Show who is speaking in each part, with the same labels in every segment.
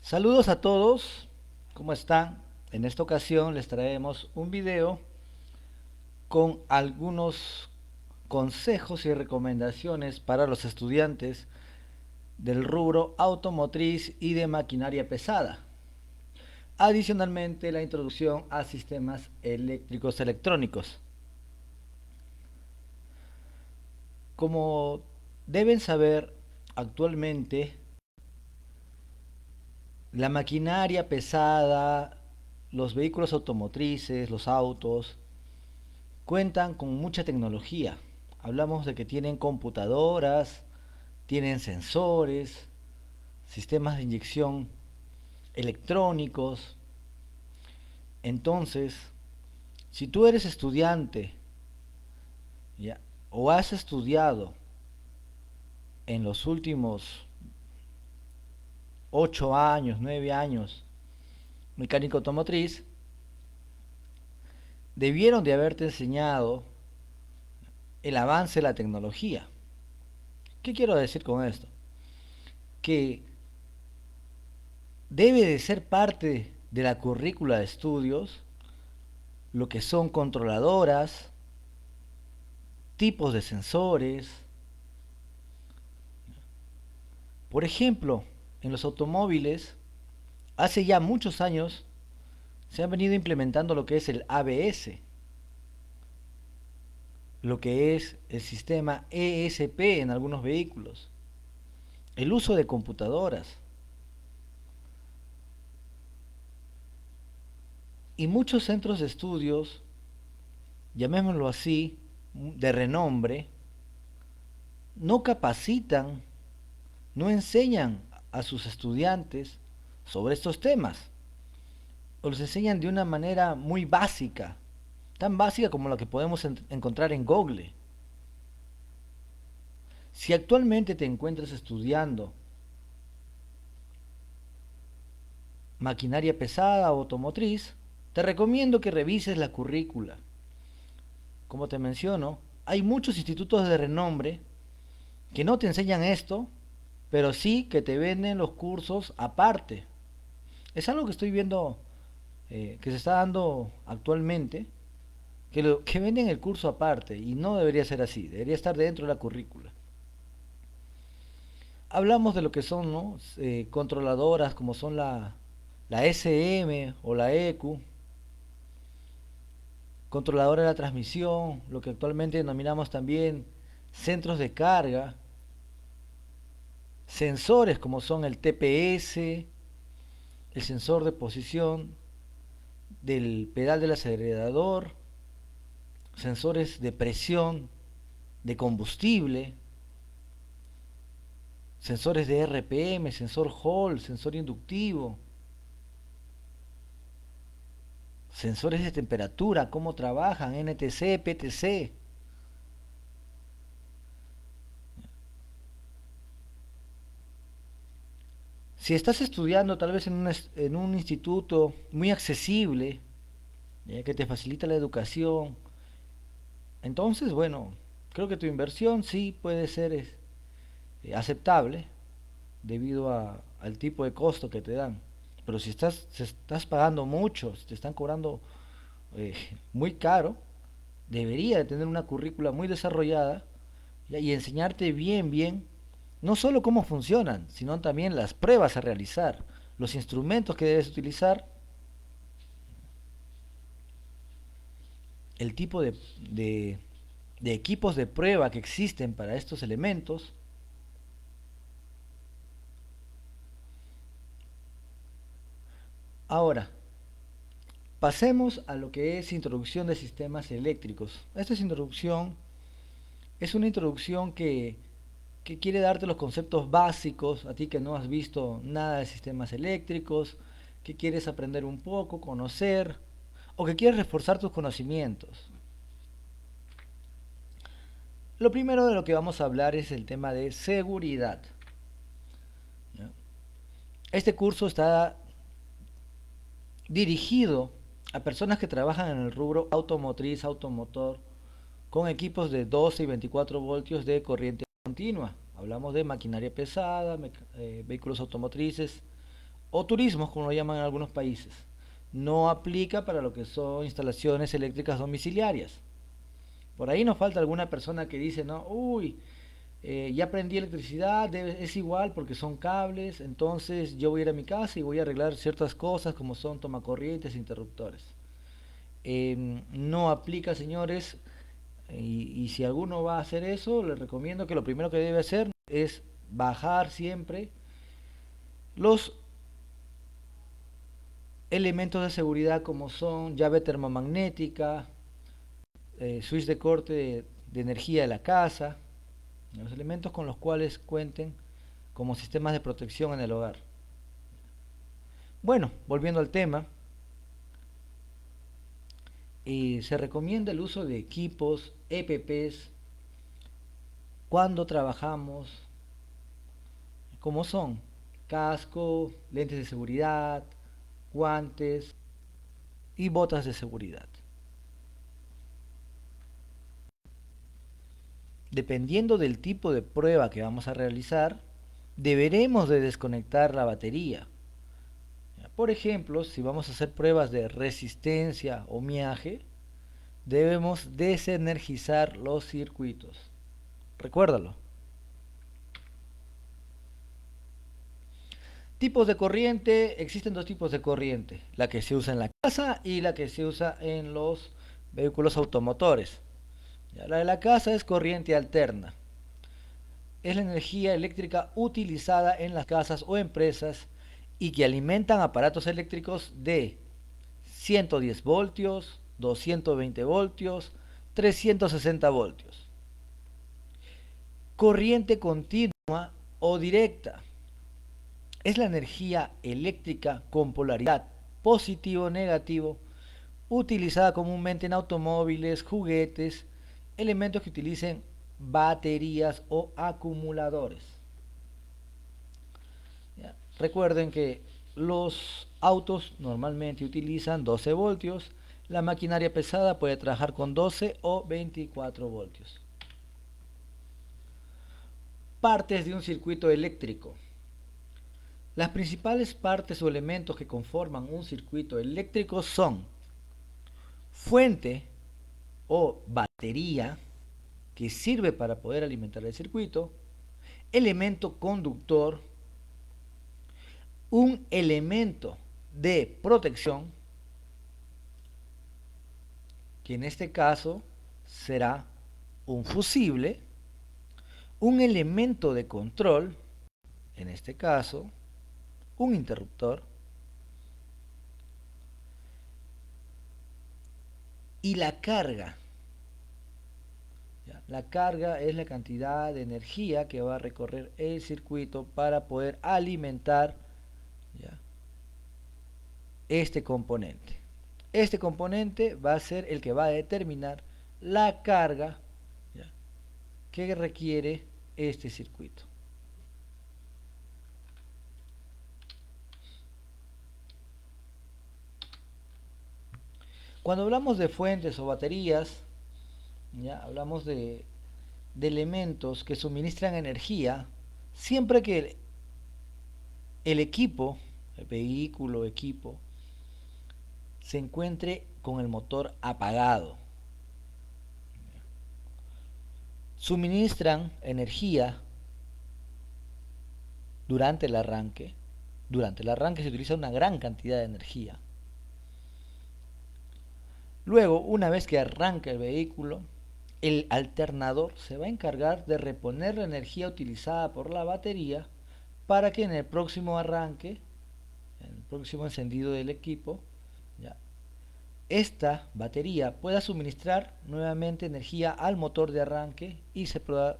Speaker 1: Saludos a todos, ¿cómo están? En esta ocasión les traemos un video con algunos consejos y recomendaciones para los estudiantes del rubro automotriz y de maquinaria pesada. Adicionalmente, la introducción a sistemas eléctricos electrónicos. Como deben saber, actualmente la maquinaria pesada, los vehículos automotrices, los autos, cuentan con mucha tecnología. Hablamos de que tienen computadoras, tienen sensores, sistemas de inyección electrónicos. Entonces, si tú eres estudiante, ¿ya?, o has estudiado en los últimos 8 años, 9 años mecánica automotriz, debieron de haberte enseñado el avance de la tecnología. ¿Qué quiero decir con esto? Que debe de ser parte de la currícula de estudios lo que son controladoras, tipos de sensores. Por ejemplo, en los automóviles, hace ya muchos años se han venido implementando lo que es el ABS, lo que es el sistema ESP en algunos vehículos, el uso de computadoras y muchos centros de estudios, llamémoslo así, de renombre, no capacitan, no enseñan a sus estudiantes sobre estos temas, o los enseñan de una manera muy básica, tan básica como la que podemos encontrar en Google. Si actualmente te encuentras estudiando maquinaria pesada o automotriz, te recomiendo que revises la currícula. Como te menciono, hay muchos institutos de renombre que no te enseñan esto, pero sí que te venden los cursos aparte. Es algo que estoy viendo que se está dando actualmente, que venden el curso aparte y no debería ser así, debería estar dentro de la currícula. Hablamos de lo que son, ¿no?, controladoras como son la SM o la EQ, controladora de la transmisión, lo que actualmente denominamos también centros de carga, sensores como son el TPS, el sensor de posición del pedal del acelerador, sensores de presión, de combustible, sensores de RPM, sensor Hall, sensor inductivo, sensores de temperatura, cómo trabajan, NTC, PTC. Si estás estudiando tal vez en un instituto muy accesible, que te facilita la educación, entonces, bueno, creo que tu inversión sí puede ser aceptable debido al tipo de costo que te dan. Pero si estás pagando mucho, si te están cobrando eh, muy caro, debería de tener una currícula muy desarrollada y enseñarte bien, bien, no solo cómo funcionan, sino también las pruebas a realizar, los instrumentos que debes utilizar, el tipo de equipos de prueba que existen para estos elementos. Ahora, pasemos a lo que es introducción de sistemas eléctricos. Esta es una introducción que quiere darte los conceptos básicos, a ti que no has visto nada de sistemas eléctricos, que quieres aprender un poco, conocer, o que quieres reforzar tus conocimientos. Lo primero de lo que vamos a hablar es el tema de seguridad, ¿ya? Este curso está dirigido a personas que trabajan en el rubro automotriz, automotor, con equipos de 12 y 24 voltios de corriente continua. Hablamos de maquinaria pesada, vehículos automotrices o turismos, como lo llaman en algunos países. No aplica para lo que son instalaciones eléctricas domiciliarias. Por ahí nos falta alguna persona que dice, no, uy, ya prendí electricidad, es igual porque son cables, entonces yo voy a ir a mi casa y voy a arreglar ciertas cosas como son tomacorrientes e interruptores. No aplica, señores, y si alguno va a hacer eso, les recomiendo que lo primero que debe hacer es bajar siempre los elementos de seguridad como son llave termomagnética, switch de corte de energía de la casa, los elementos con los cuales cuenten como sistemas de protección en el hogar. Bueno, volviendo al tema, se recomienda el uso de equipos EPPs cuando trabajamos, como son casco, lentes de seguridad, guantes y botas de seguridad. Dependiendo del tipo de prueba que vamos a realizar, deberemos de desconectar la batería. Por ejemplo, si vamos a hacer pruebas de resistencia o miaje, debemos desenergizar los circuitos. Recuérdalo. Tipos de corriente, existen dos tipos de corriente, la que se usa en la casa y la que se usa en los vehículos automotores. Ya, la de la casa es corriente alterna. Es la energía eléctrica utilizada en las casas o empresas y que alimentan aparatos eléctricos de 110 voltios, 220 voltios, 360 voltios. Corriente continua o directa. Es la energía eléctrica con polaridad positivo-negativo utilizada comúnmente en automóviles, juguetes, elementos que utilicen baterías o acumuladores. ¿Ya? Recuerden que los autos normalmente utilizan 12 voltios, la maquinaria pesada puede trabajar con 12 o 24 voltios. Partes de un circuito eléctrico. Las principales partes o elementos que conforman un circuito eléctrico son fuente o batería, que sirve para poder alimentar el circuito, elemento conductor, un elemento de protección, que en este caso será un fusible, un elemento de control, en este caso un interruptor, y la carga. La carga es la cantidad de energía que va a recorrer el circuito para poder alimentar, ¿ya?, este componente. Este componente va a ser el que va a determinar la carga, ¿ya?, que requiere este circuito. Cuando hablamos de fuentes o baterías, ¿ya?, hablamos de elementos que suministran energía siempre que el equipo, el vehículo, equipo, se encuentre con el motor apagado. Suministran energía durante el arranque. Durante el arranque se utiliza una gran cantidad de energía. Luego, una vez que arranca el vehículo, el alternador se va a encargar de reponer la energía utilizada por la batería para que en el próximo arranque, en el próximo encendido del equipo, ¿ya?, esta batería pueda suministrar nuevamente energía al motor de arranque y se pueda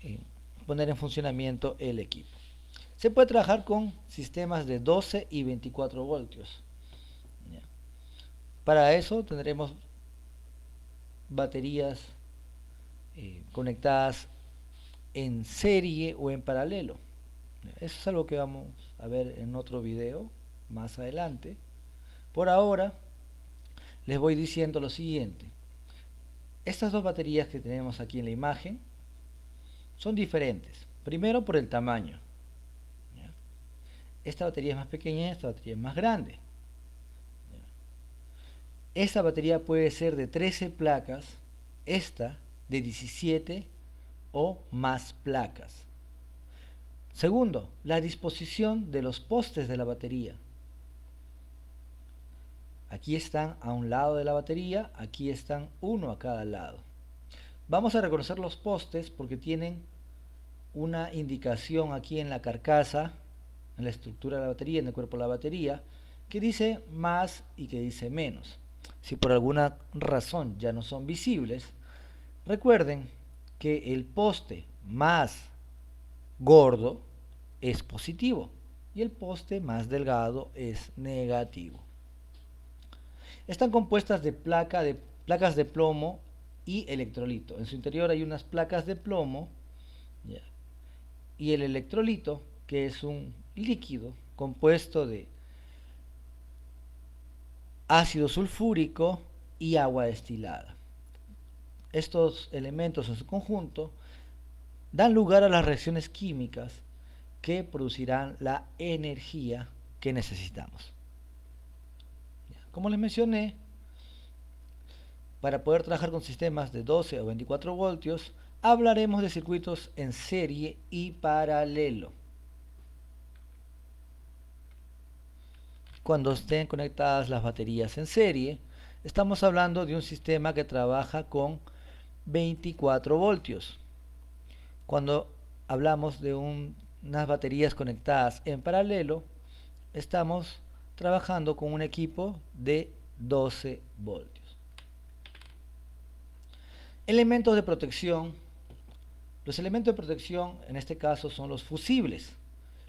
Speaker 1: eh, poner en funcionamiento el equipo. Se puede trabajar con sistemas de 12 y 24 voltios. ¿Ya? Para eso tendremos baterías conectadas en serie o en paralelo. Eso es algo que vamos a ver en otro video más adelante. Por ahora les voy diciendo lo siguiente. Estas dos baterías que tenemos aquí en la imagen son diferentes. Primero por el tamaño. ¿Ya? esta batería es más pequeña y esta batería es más grande. Esta batería puede ser de 13 placas, esta de 17 o más placas. Segundo, la disposición de los postes de la batería. Aquí están a un lado de la batería, aquí están uno a cada lado. Vamos a reconocer los postes porque tienen una indicación aquí en la carcasa, en la estructura de la batería, en el cuerpo de la batería, que dice más y que dice menos. Si por alguna razón ya no son visibles, recuerden que el poste más gordo es positivo y el poste más delgado es negativo. Están compuestas de placas de plomo y electrolito. En su interior hay unas placas de plomo, ¿ya? Y el electrolito, que es un líquido compuesto de ácido sulfúrico y agua destilada. Estos elementos en su conjunto dan lugar a las reacciones químicas que producirán la energía que necesitamos. Como les mencioné, para poder trabajar con sistemas de 12 o 24 voltios, hablaremos de circuitos en serie y paralelo. Cuando estén conectadas las baterías en serie, estamos hablando de un sistema que trabaja con 24 voltios. Cuando hablamos de unas baterías conectadas en paralelo, estamos trabajando con un equipo de 12 voltios. Elementos de protección. Los elementos de protección en este caso son los fusibles.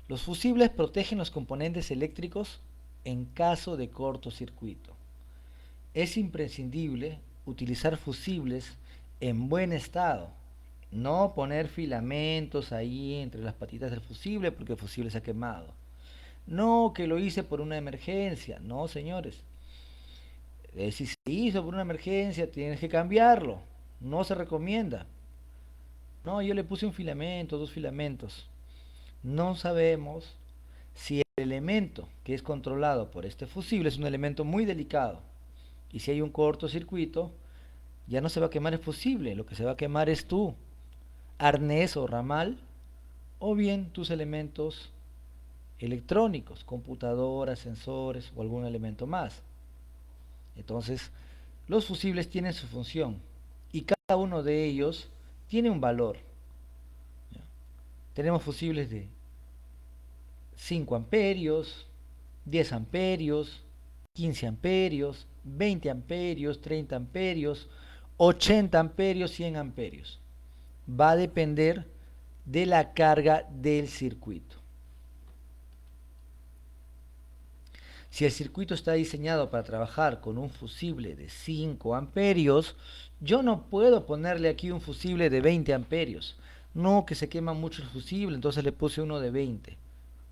Speaker 1: Los fusibles protegen los componentes eléctricos en caso de cortocircuito. Es imprescindible utilizar fusibles en buen estado. No poner filamentos ahí entre las patitas del fusible porque el fusible se ha quemado. No, que lo hice por una emergencia. No, señores. Si se hizo por una emergencia, tienes que cambiarlo. No se recomienda. No, yo le puse un filamento, dos filamentos. No sabemos si el elemento que es controlado por este fusible es un elemento muy delicado. Y si hay un cortocircuito, ya no se va a quemar el fusible. Lo que se va a quemar es tu arnés o ramal, o bien tus elementos electrónicos, computadoras, sensores o algún elemento más. Entonces, los fusibles tienen su función y cada uno de ellos tiene un valor. ¿Ya? Tenemos fusibles de 5 amperios, 10 amperios, 15 amperios, 20 amperios, 30 amperios, 80 amperios, 100 amperios. Va a depender de la carga del circuito. Si el circuito está diseñado para trabajar con un fusible de 5 amperios, yo no puedo ponerle aquí un fusible de 20 amperios. No, que se quema mucho el fusible, entonces le puse uno de 20.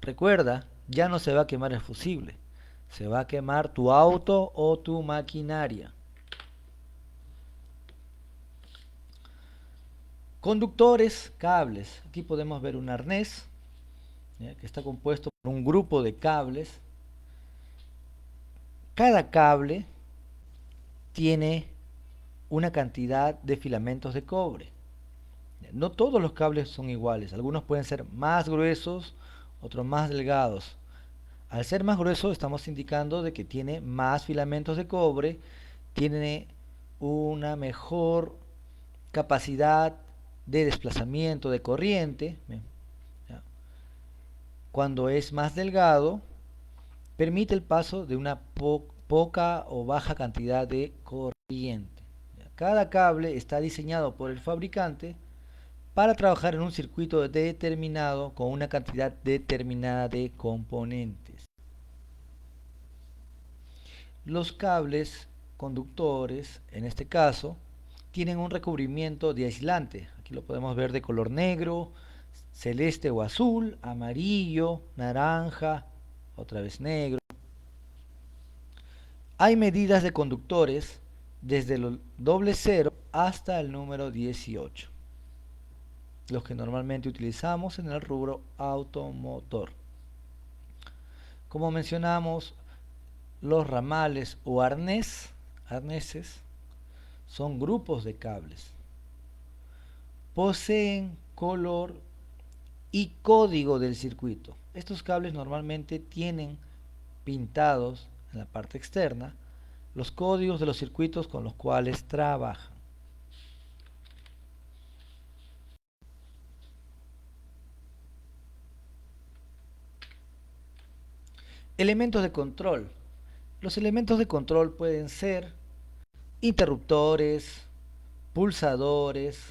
Speaker 1: Recuerda, ya no se va a quemar el fusible. Se va a quemar tu auto o tu maquinaria. Conductores, cables. Aquí podemos ver un arnés, ¿ya? Que está compuesto por un grupo de cables. Cada cable tiene una cantidad de filamentos de cobre. No todos los cables son iguales, algunos pueden ser más gruesos, otros más delgados. Al ser más grueso estamos indicando de que tiene más filamentos de cobre, tiene una mejor capacidad de desplazamiento de corriente. Cuando es más delgado, permite el paso de una poca o baja cantidad de corriente. Cada cable está diseñado por el fabricante para trabajar en un circuito determinado con una cantidad determinada de componentes. Los cables conductores, en este caso, tienen un recubrimiento de aislante. Aquí lo podemos ver de color negro, celeste o azul, amarillo, naranja, otra vez negro. Hay medidas de conductores desde el doble cero hasta el número 18, los que normalmente utilizamos en el rubro automotor. Como mencionamos, los ramales o arneses son grupos de cables. Poseen color y código del circuito. Estos cables normalmente tienen pintados en la parte externa los códigos de los circuitos con los cuales trabajan. Elementos de control. Los elementos de control pueden ser interruptores, pulsadores,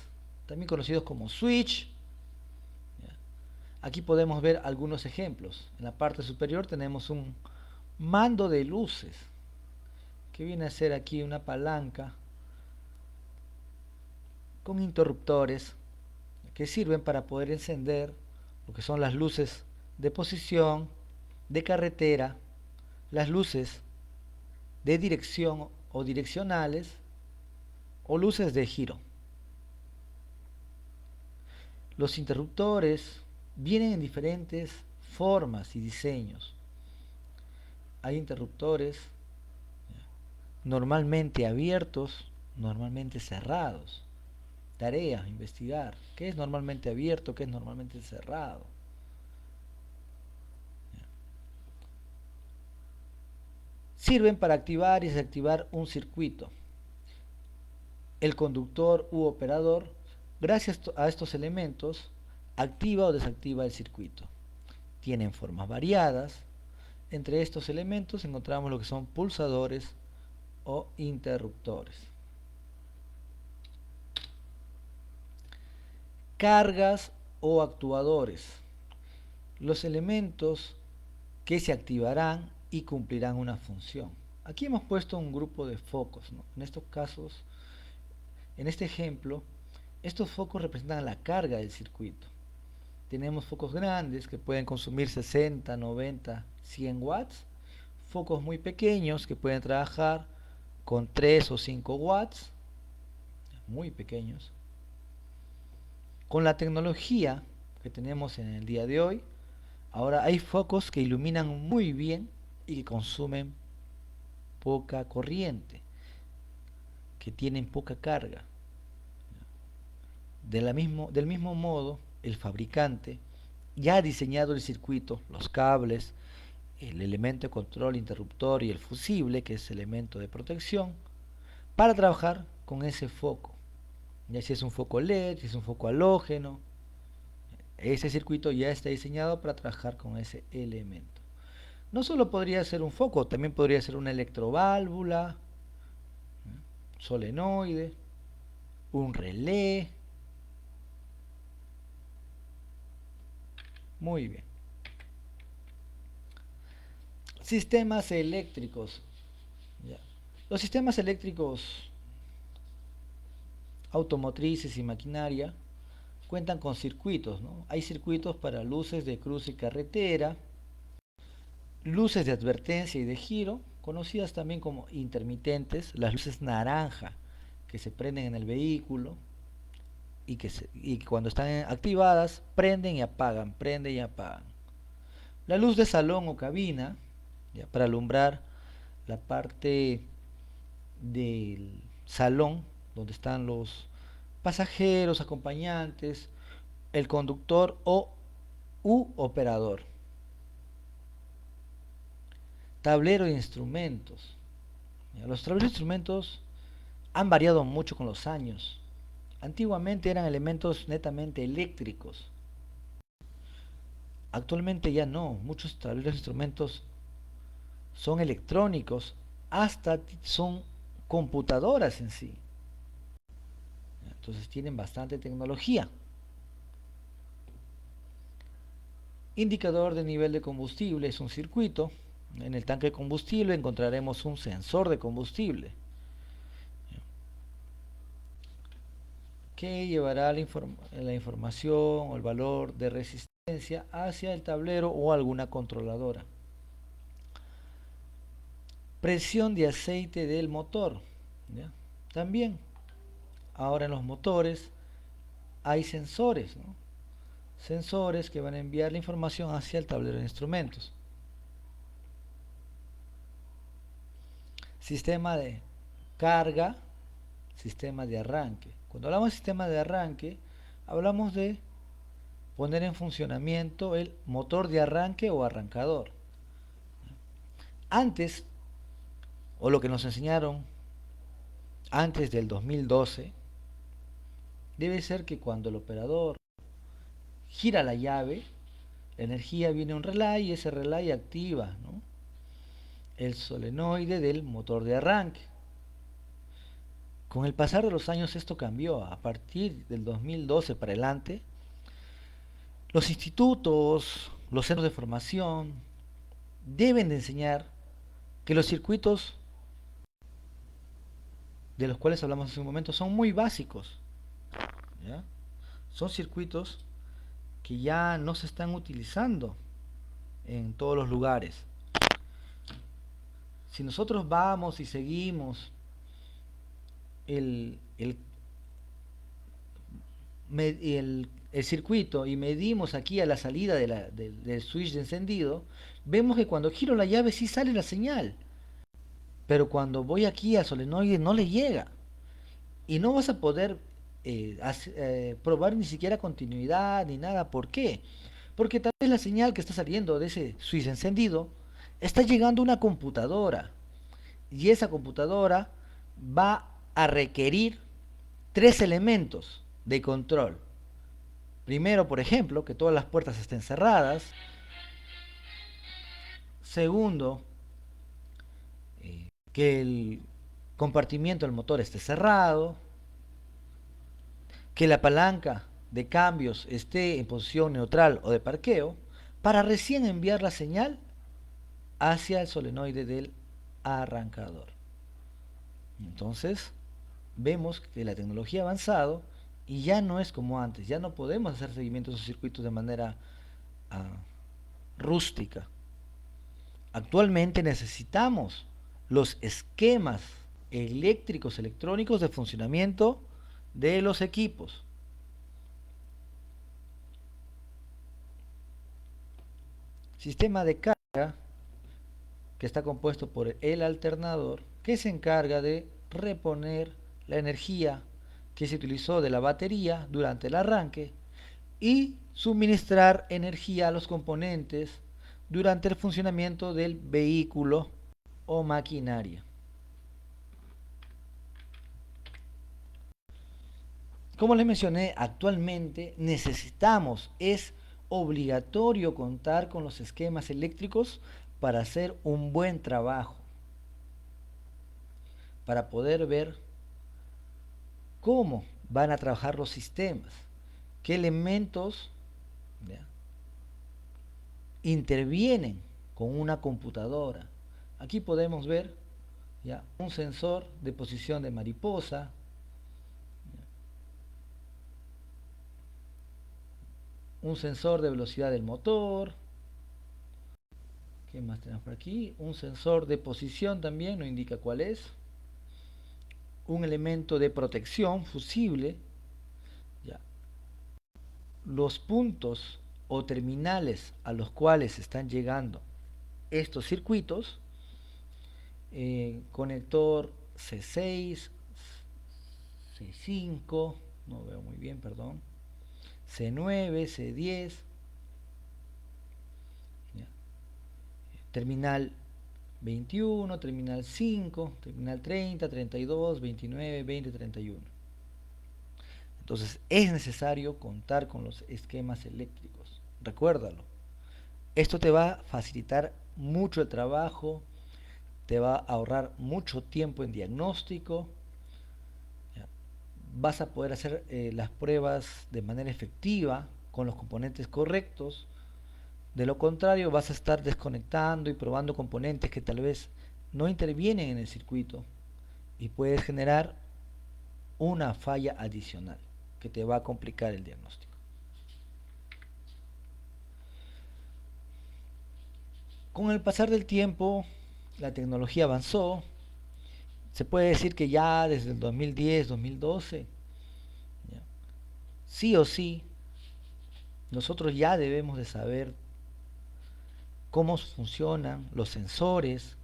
Speaker 1: también conocidos como switch. Aquí podemos ver algunos ejemplos. En la parte superior tenemos un mando de luces, que viene a ser aquí una palanca con interruptores que sirven para poder encender lo que son las luces de posición, de carretera, las luces de dirección o direccionales o luces de giro. Los interruptores vienen en diferentes formas y diseños. Hay interruptores normalmente abiertos, normalmente cerrados. Tarea, investigar. ¿Qué es normalmente abierto? ¿Qué es normalmente cerrado? Sirven para activar y desactivar un circuito. El conductor u operador, gracias a estos elementos, activa o desactiva el circuito. Tienen formas variadas. Entre estos elementos encontramos lo que son pulsadores o interruptores. Cargas o actuadores. Los elementos que se activarán y cumplirán una función. Aquí hemos puesto un grupo de focos, ¿no? En estos casos, en este ejemplo, estos focos representan la carga del circuito. Tenemos focos grandes que pueden consumir 60, 90, 100 watts. Focos muy pequeños que pueden trabajar con 3 o 5 watts, muy pequeños. Con la tecnología que tenemos en el día de hoy, ahora hay focos que iluminan muy bien y que consumen poca corriente, que tienen poca carga. Del mismo modo, el fabricante ya ha diseñado el circuito, los cables, el elemento de control interruptor y el fusible, que es elemento de protección, para trabajar con ese foco. Ya si es un foco LED, si es un foco halógeno, ese circuito ya está diseñado para trabajar con ese elemento. No solo podría ser un foco, también podría ser una electroválvula, solenoide, un relé. Muy bien. Sistemas eléctricos. Ya. Los sistemas eléctricos automotrices y maquinaria cuentan con circuitos, ¿no? Hay circuitos para luces de cruce y carretera, luces de advertencia y de giro, conocidas también como intermitentes, las luces naranja que se prenden en el vehículo y que cuando están activadas prenden y apagan, prenden y apagan. La luz de salón o cabina, ya, para alumbrar la parte del salón donde están los pasajeros, acompañantes, el conductor o u operador. Tablero de instrumentos. Los tableros de instrumentos han variado mucho con los años. Antiguamente eran elementos netamente eléctricos. Actualmente ya no. Muchos tableros de instrumentos son electrónicos, hasta son computadoras en sí. Entonces tienen bastante tecnología. Indicador de nivel de combustible es un circuito. En el tanque de combustible encontraremos un sensor de combustible que llevará la información o el valor de resistencia hacia el tablero o alguna controladora. Presión de aceite del motor. ¿Ya? También, ahora en los motores hay sensores, ¿no? Sensores que van a enviar la información hacia el tablero de instrumentos. sistema de carga, sistema de arranque. Cuando hablamos de sistema de arranque, hablamos de poner en funcionamiento el motor de arranque o arrancador. Antes, o lo que nos enseñaron antes del 2012, debe ser que cuando el operador gira la llave, la energía viene a un relay y ese relay activa, ¿no?, el solenoide del motor de arranque. Con el pasar de los años esto cambió. A partir del 2012 para adelante, los institutos, los centros de formación deben de enseñar que los circuitos de los cuales hablamos hace un momento son muy básicos, ¿ya? Son circuitos que ya no se están utilizando en todos los lugares. Si nosotros vamos y seguimos el, el, el circuito y medimos aquí a la salida del switch de encendido, vemos que cuando giro la llave sí sale la señal, pero cuando voy aquí al solenoide no le llega. Y no vas a poder probar ni siquiera continuidad ni nada. ¿Por qué? Porque tal vez la señal que está saliendo de ese switch encendido está llegando a una computadora. Y esa computadora va a requerir tres elementos de control. Primero, por ejemplo, que todas las puertas estén cerradas. Segundo, que el compartimiento del motor esté cerrado. Que la palanca de cambios esté en posición neutral o de parqueo para recién enviar la señal hacia el solenoide del arrancador. Entonces, vemos que la tecnología ha avanzado y ya no es como antes, ya no podemos hacer seguimiento de esos circuitos de manera uh, rústica. Actualmente necesitamos los esquemas eléctricos, electrónicos de funcionamiento de los equipos. Sistema de carga que está compuesto por el alternador, que se encarga de reponer la energía que se utilizó de la batería durante el arranque y suministrar energía a los componentes durante el funcionamiento del vehículo o maquinaria. Como les mencioné, actualmente necesitamos, es obligatorio contar con los esquemas eléctricos para hacer un buen trabajo, para poder ver cómo van a trabajar los sistemas, qué elementos, ¿ya?, intervienen con una computadora. Aquí podemos ver, ¿ya?, un sensor de posición de mariposa, un sensor de velocidad del motor. ¿Qué más tenemos por aquí? Un sensor de posición también, no indica cuál es. Un elemento de protección fusible. Ya. Los puntos o terminales a los cuales están llegando estos circuitos, conector C6, C5, no veo muy bien, perdón, C9, C10, ¿ya?, terminal 21, terminal 5, terminal 30, 32, 29, 20, 31. Entonces es necesario contar con los esquemas eléctricos. Recuérdalo. Esto te va a facilitar mucho el trabajo, te va a ahorrar mucho tiempo en diagnóstico. ¿Ya? Vas a poder hacer las pruebas de manera efectiva con los componentes correctos. De lo contrario, vas a estar desconectando y probando componentes que tal vez no intervienen en el circuito y puedes generar una falla adicional que te va a complicar el diagnóstico. Con el pasar del tiempo, la tecnología avanzó. Se puede decir que ya desde el 2010, 2012, ¿ya?, sí o sí, nosotros ya debemos de saber cómo funcionan los sensores,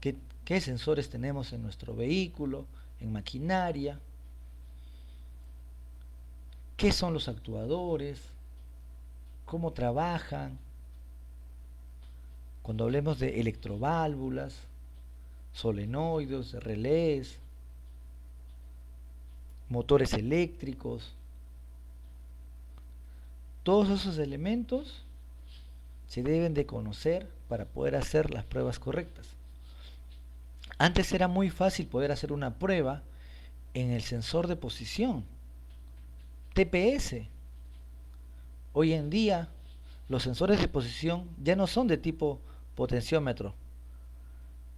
Speaker 1: qué sensores tenemos en nuestro vehículo, en maquinaria, qué son los actuadores, cómo trabajan, cuando hablemos de electroválvulas, solenoides, relés, motores eléctricos, todos esos elementos se deben de conocer para poder hacer las pruebas correctas. Antes era muy fácil poder hacer una prueba en el sensor de posición, TPS. Hoy en día los sensores de posición ya no son de tipo potenciómetro.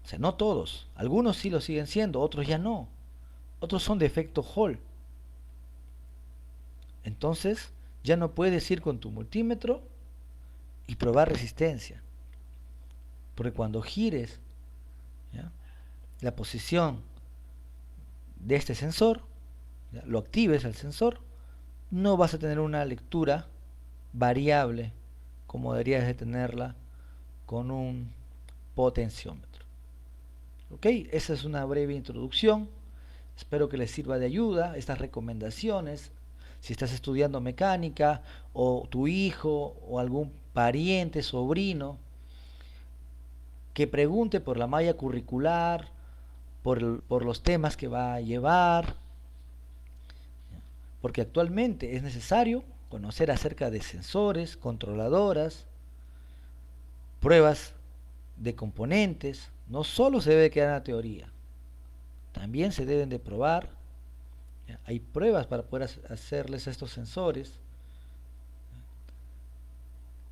Speaker 1: O sea, no todos. Algunos sí lo siguen siendo, otros ya no. Otros son de efecto Hall. Entonces, ya no puedes ir con tu multímetro y probar resistencia. Porque cuando gires, ¿ya?, la posición de este sensor, ¿ya?, lo actives al sensor, no vas a tener una lectura variable como deberías de tenerla con un potenciómetro. Ok, esa es una breve introducción. Espero que les sirva de ayuda estas recomendaciones. Si estás estudiando mecánica o tu hijo o algún pariente, sobrino, que pregunte por la malla curricular, por los temas que va a llevar, porque actualmente es necesario conocer acerca de sensores, controladoras, pruebas de componentes. No solo se debe quedar en la teoría, también se deben de probar. Hay pruebas para poder hacerles a estos sensores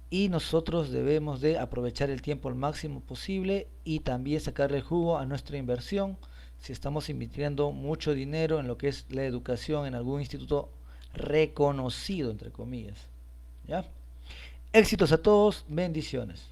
Speaker 1: y nosotros debemos de aprovechar el tiempo al máximo posible y también sacarle jugo a nuestra inversión si estamos invirtiendo mucho dinero en lo que es la educación en algún instituto reconocido, entre comillas. ¿Ya? Éxitos a todos, bendiciones.